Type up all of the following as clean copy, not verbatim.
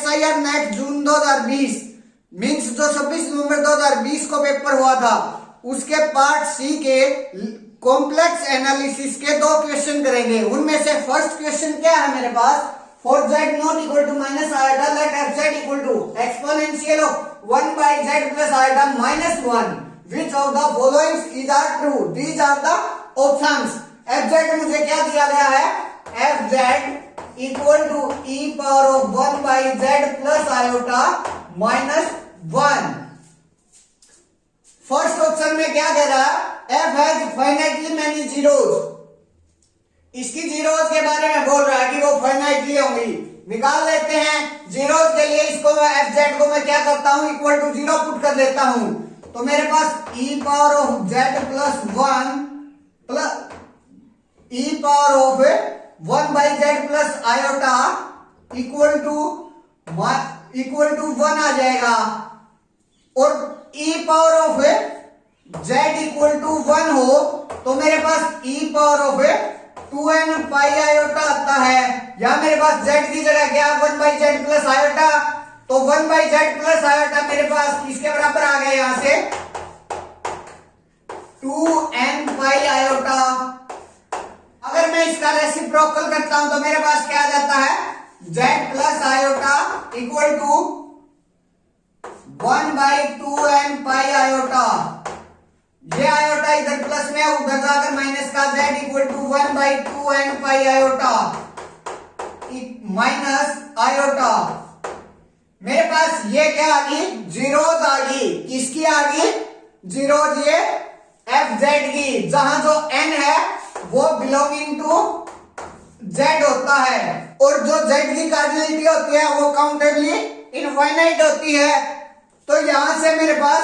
SIR net जून 2020 means जो 26 नवंबर 2020 को paper हुआ था, उसके पार्ट सी के कॉम्प्लेक्स एनालिसिस के 2 क्वेश्चन करेंगे। उनमें से फर्स्ट क्वेश्चन क्या है मेरे पास, for z not equal to minus iota let fz equal to exponential of 1 by z plus iota minus 1, which of the following is are true, these are the options। fz मुझे क्या दिया गया है, fz equal to e power of 1 by z plus iota minus 1। First option में क्या कह रहा है, f has finitely many zeros, इसकी जीरोस के बारे में बोल रहा है कि वो फाइनाइटली होंगी। निकाल लेते हैं जीरोस के लिए, इसको fz को मैं क्या करता हूं, इक्वल टू 0 पुट कर देता हूं, तो मेरे पास e power of z plus 1 plus e power of 1 by z plus iota equal to 1 आ जाएगा, और e power of z equal to 1 हो तो मेरे पास e power of 2n pi iota आता है। यहां मेरे पास z की जगह क्या, 1 बाई z प्लस आयोटा, तो 1 बाई z प्लस आयोटा मेरे पास किसके बराबर आ गया, यहां से 2n पाई आयोटा। अगर मैं इसका रेसिप्रोकल करता हूं तो मेरे पास क्या आ जाता है, z plus iota equal to 1 by 2n pi iota. ये आयोटा इधर प्लस में, उधर जाकर माइनस का, z equal to 1 by 2n pi iota minus iota. मेरे पास ये क्या आ गई, जीरोज आ गई, किसकी आ गई, जीरोज, ये fz की, जहां जो n है वो बिलोंगिंग टू z होता है, और जो z की कार्डिनलिटी होती है वो काउंटेबली इनफाइनाइट होती है। तो यहां से मेरे पास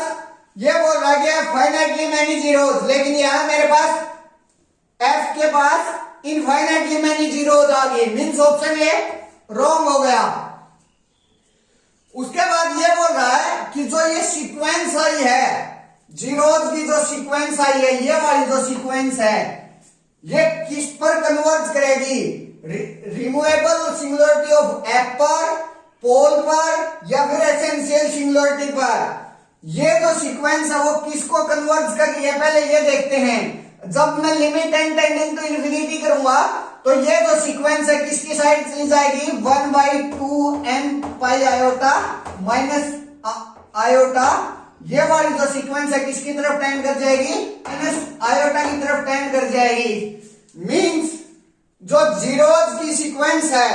ये बोल रहा है फाइनाइटली मैनी जीरोज, लेकिन यहां मेरे पास f के पास इनफाइनाइटली मैनी जीरोज आ गई, मींस ऑप्शन ए रॉन्ग हो गया। उसके बाद ये बोल रहा है कि जो ये सीक्वेंस आई है, जीरोज की जो सीक्वेंस आई है, ये वाली जो सीक्वेंस है, ये किस पर कन्वर्ज करेगी, रिमूवेबल सिंगुलरिटी ऑफ f पर, पोल पर, या फिर एसेंशियल सिंगुलरिटी पर। ये जो सीक्वेंस है वो किसको कन्वर्ज कर रही है, पहले ये देखते हैं। जब मैं limit n tending to infinity करूंगा तो ये जो सीक्वेंस है किसकी साइड चली जाएगी, 1 by 2n pi iota minus iota. ये वाली जो सीक्वेंस है किसकी तरफ टेंड कर जाएगी, माइनस आयोटा की तरफ टेंड कर जाएगी। मींस जो जीरोज की सीक्वेंस है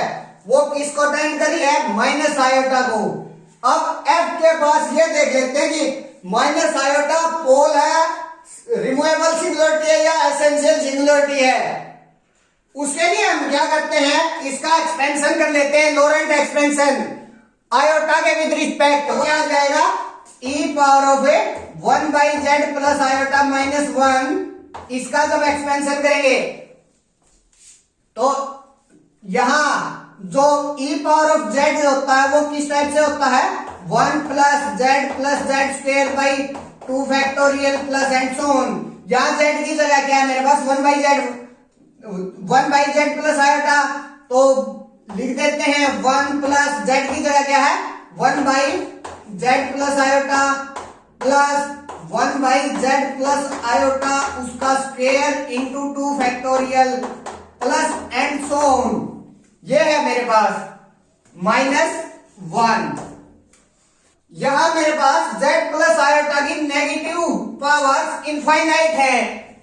वो किसको टेंड कर रही है, माइनस आयोटा को। अब f के पास ये देख लेते हैं कि माइनस आयोटा पोल है, रिमूवेबल सिंगुलरिटी है या एसेंशियल सिंगुलरिटी है। उसके लिए हम क्या करते हैं, इसका एक्सपेंशन कर लेते हैं, लोरेंट एक्सपेंशन आयोटा के विद रिस्पेक्ट। वो क्या आ जाएगा, e power of 1 by z plus iota minus 1। इसका जब एक्सपेंशन करेंगे तो यहां जो e पावर ऑफ z होता है वो किस टाइप से होता है, 1 plus z square by 2 factorial plus and so on. यहां z की जगह क्या है मेरे पास, 1 बाई z प्लस आयोटा, तो लिख देते हैं 1 प्लस z की जगह क्या है, 1 by z plus iota plus 1 by z plus iota उसका square into 2 factorial plus and so on. ये है मेरे पास -1। यहां मेरे पास z प्लस आयोटा की नेगेटिव पावर्स इनफाइनाइट है,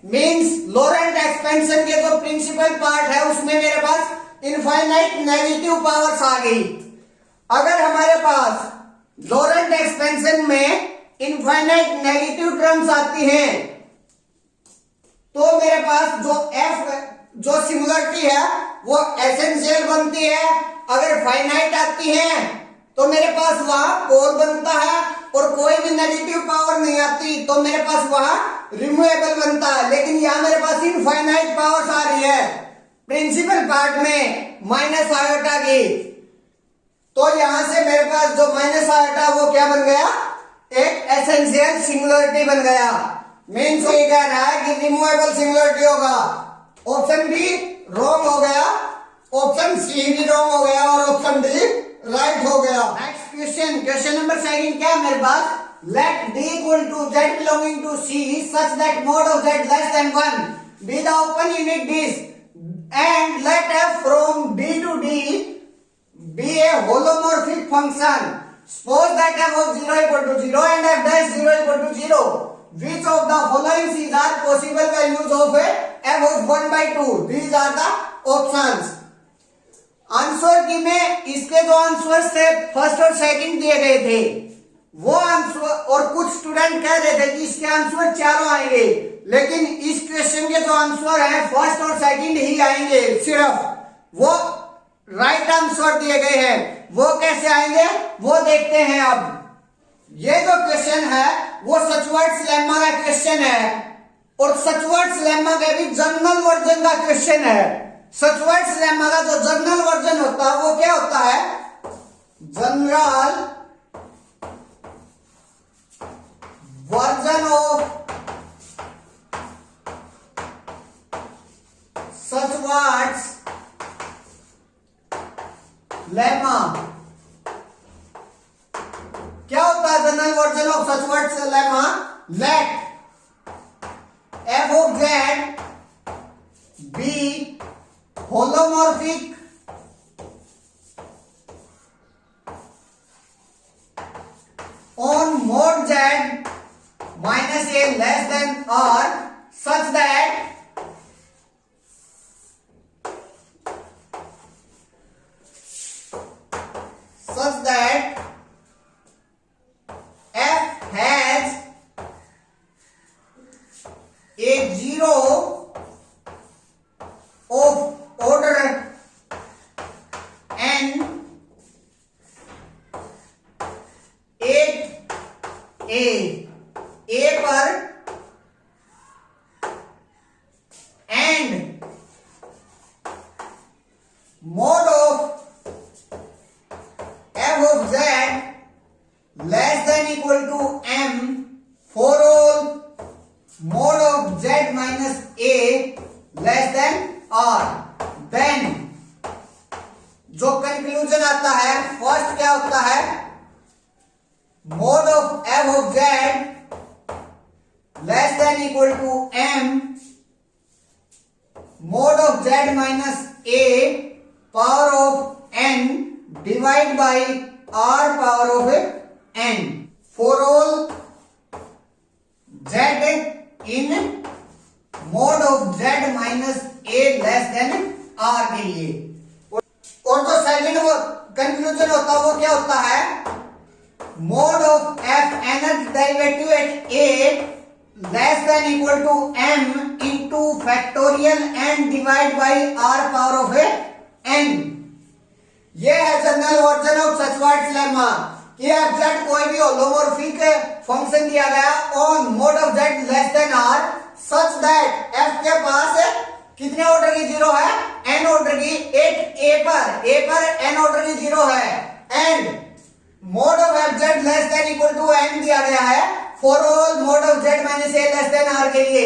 मींस लोरेंट एक्सपेंशन के जो प्रिंसिपल पार्ट है उसमें मेरे पास इनफाइनाइट नेगेटिव पावर्स आ गई। अगर हमारे पास लोरेंट एक्सपेंशन में इनफाइनाइट नेगेटिव टर्म्स आती हैं तो मेरे पास जो f जो सिंगुलरिटी है वो एसेंशियल बनती है। अगर फाइनाइट आती है तो मेरे पास वहां पोल बनता है, और कोई भी नेगेटिव पावर नहीं आती तो मेरे पास वहां रिमूवेबल बनता है। लेकिन यहां मेरे पास इनफाइनाइट पावर्स आ रही है प्रिंसिपल पार्ट में माइनस आयोटा की, तो यहां से मेरे पास जो माइनस आयोटा वो क्या बन गया, एक एसेंशियल सिंगुलरिटी बन गया। मीन्स ये कह रहा है कि रिमूवेबल सिंगुलरिटी होगा। ऑप्शन बी रॉन्ग हो गया, ऑप्शन सी भी रॉन्ग हो गया और ऑप्शन डी राइट हो गया। Next question, question number second क्या है मेरे पास, let d equal to z belonging to c such that mod of z less than 1 be the open unit disk and let f from d to d be a holomorphic function. Suppose that f of 0 equal to 0 and f dash 0 equal to 0. Which of the following C's are possible values of f of 1 by 2? These are the options. Answer की में इसके जो answer थे first और second दिए गए थे वो आंसर, और कुछ स्टूडेंट कह रहे थे कि इसके आंसर चारों आएंगे, लेकिन इस क्वेश्चन के जो आंसर है फर्स्ट और सेकंड ही आएंगे सिर्फ, वो राइट आंसर दिए गए हैं। वो कैसे आएंगे वो देखते हैं। अब ये जो क्वेश्चन है वो सचवर्ट्स लेम्मा का क्वेश्चन है, और सचवर्ट्स लेम्मा का भी जनरल वर्जन का क्वेश्चन है। सचवर्ट्स लेम्मा का जो जनरल वर्जन होता है वो क्या होता है, general version of Schwarz's lemma. क्या होता है general version of Schwarz's lemma, let f of z be holomorphic on mod z minus a less than or such that f has a zero of order n 8 a पर and mod of f of z less than equal to m for all mod of z minus a less than r, then जो conclusion आता है first क्या होता है, mod of f of z less than equal to m mod of z minus a power of n divide by r power of n for all z in mod of z minus a less than r के लिए। और जो second वो conclusion होता है वो क्या होता है, mod of f nth derivative at a less than equal to m into factorial n divide by r power of n। ये है general version of Schwarz's lemma कि एग्जैक्ट कोई भी होलोमॉर्फिक फंक्शन दिया गया on mod of z less than r such that f के पास कितने ऑर्डर की जीरो है, n ऑर्डर की, a पर n ऑर्डर की जीरो है, and mod of f z less than equal to n दिया गया है for all mod of z minus a less than r के लिए।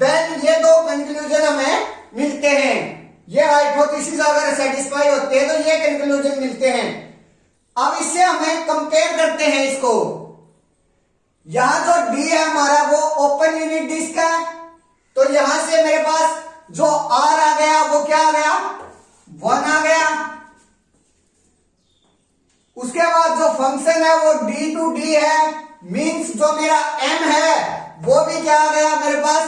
देन ये दो कंक्लूजन हमें मिलते हैं, ये हाइपोथेसिस अगर सेटिस्फाई होते हैं तो ये कंक्लूजन मिलते हैं। अब इससे हमें कंपेयर करते हैं इसको। यहां जो d है हमारा वो ओपन यूनिट डिस्क है, तो यहां से मेरे पास जो r आ गया वो क्या आ गया, 1 आ गया। उसके बाद जो फंक्शन है वो d टू d है, मींस जो मेरा m है वो भी क्या आ गया मेरे पास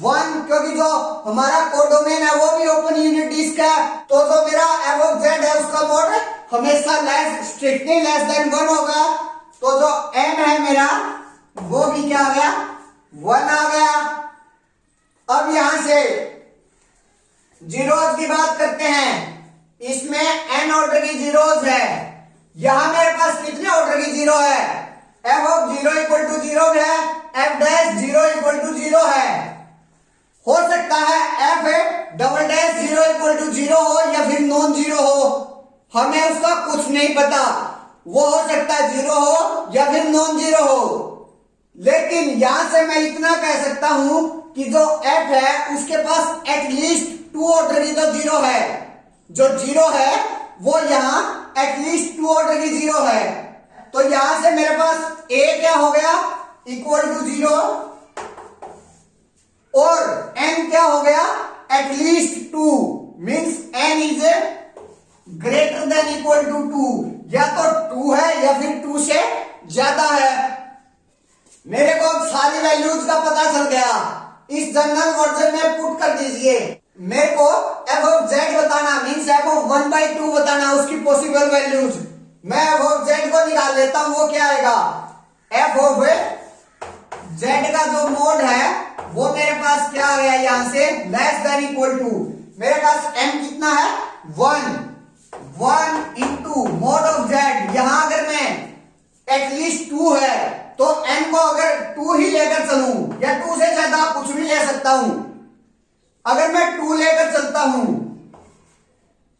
1, क्योंकि जो हमारा कोडोमेन है वो भी ओपन यूनिट डिस्क है, तो जो मेरा f of z है उसका मोड हमेशा स्ट्रिक्टली लेस देन 1 होगा, तो जो m है मेरा वो भी क्या आ गया 1 आ गया। अब यहां से जीरोज की बात करते हैं, इसमें n ऑर्डर की जीरोज है, यहां मेरे पास कितने ऑर्डर की जीरो है, f of 0 इक्वल टू 0 है, f डैश 0 इक्वल टू 0 है। हो सकता है f double dash 0 equal to 0 हो या फिर नॉन जीरो हो, हमें उसका कुछ नहीं पता, वो हो सकता है 0 हो या फिर नॉन जीरो हो। लेकिन यहां से मैं इतना कह सकता हूं कि जो f है उसके पास एटलीस्ट 2 ऑर्डर की तो जीरो है, जो जीरो है वो यहाँ एटलीस्ट 2 ऑर्डर की जीरो है, तो यहां से मेरे पास ए क्या हो गया इक्वल टू 0 और n क्या हो गया at least 2 means n is greater than equal to 2, या तो 2 है या फिर 2 से ज्यादा है। मेरे को अब सारी वैल्यूज का पता चल गया, इस जनरल वर्जन में पुट कर दीजिए। मेरे को f ऑफ z बताना मींस f ऑफ 1/2 बताना उसकी पॉसिबल वैल्यूज। मैं f ऑफ z को निकाल लेता हूं, वो क्या आएगा f ऑफ z का जो मोड है वो मेरे पास क्या आ गया यहां से लेस देन इक्वल टू, मेरे पास m कितना है 1 इंटू मोड ऑफ z। यहां अगर मैं एटलीस्ट 2 है तो n को अगर 2 ही लेकर चलूं या 2 से ज्यादा कुछ भी ले सकता हूं, अगर मैं 2 लेकर चलता हूं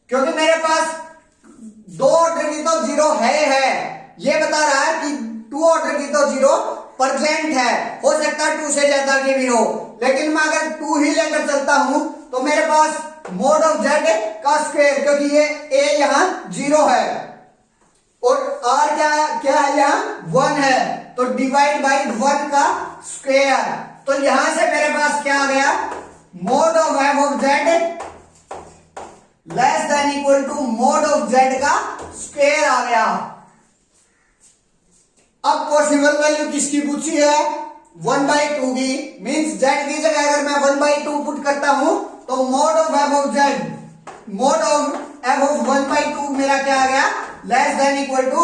क्योंकि मेरे पास 2 ऑर्डर की तो 0 है, ये बता रहा है कि 2 ऑर्डर की तो 0 परसेंट है, हो सकता है 2 से ज्यादा की भी हो, लेकिन मैं अगर 2 ही लेकर चलता हूं तो मेरे पास मोड ऑफ z का स्क्वायर, क्योंकि ये a यहां 0 है और r क्या है यहां 1 है, तो डिवाइड बाई 1 का स्क्वायर। तो यहां से मेरे पास क्या आ गया mod of f of z less than equal to mod of z का स्क्वायर आ गया। अब पॉसिबल वैल्यू किसकी पूछी है 1/2 की, मींस z की जगह अगर मैं 1/2 पुट करता हूं तो mode of f of z, mode of f of 1/2 मेरा क्या आ गया लेस देन इक्वल टू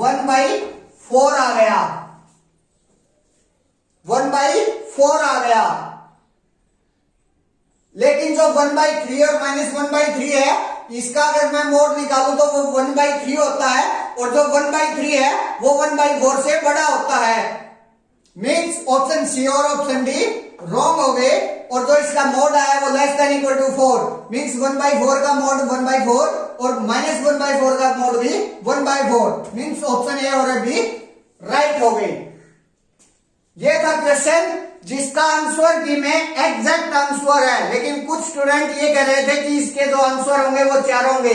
1/4 आ गया, 1/4 आ गया। लेकिन जो 1/3 और -1/3 है इसका अगर मैं मोड निकालूं तो वो 1/3 होता है और जो 1/3 है वो 1/4 से बड़ा होता है, मींस ऑप्शन सी और ऑप्शन डी रॉन्ग हो गए। और जो इसका मोड आया वो less than equal to 4 means 1/4 का मोड 1/4 और -1/4 का मोड भी 1/4 मींस ऑप्शन ए और बी राइट हो गए। ये था क्वेश्चन जिसका आंसर की में एग्जैक्ट आंसर है, लेकिन कुछ स्टूडेंट ये कह रहे थे कि इसके जो आंसर होंगे वो 4 होंगे,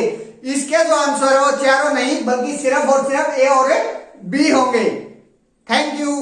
इसके जो आंसर है वो 4 नहीं बल्कि सिर्फ और सिर्फ ए और बी होंगे। Thank you.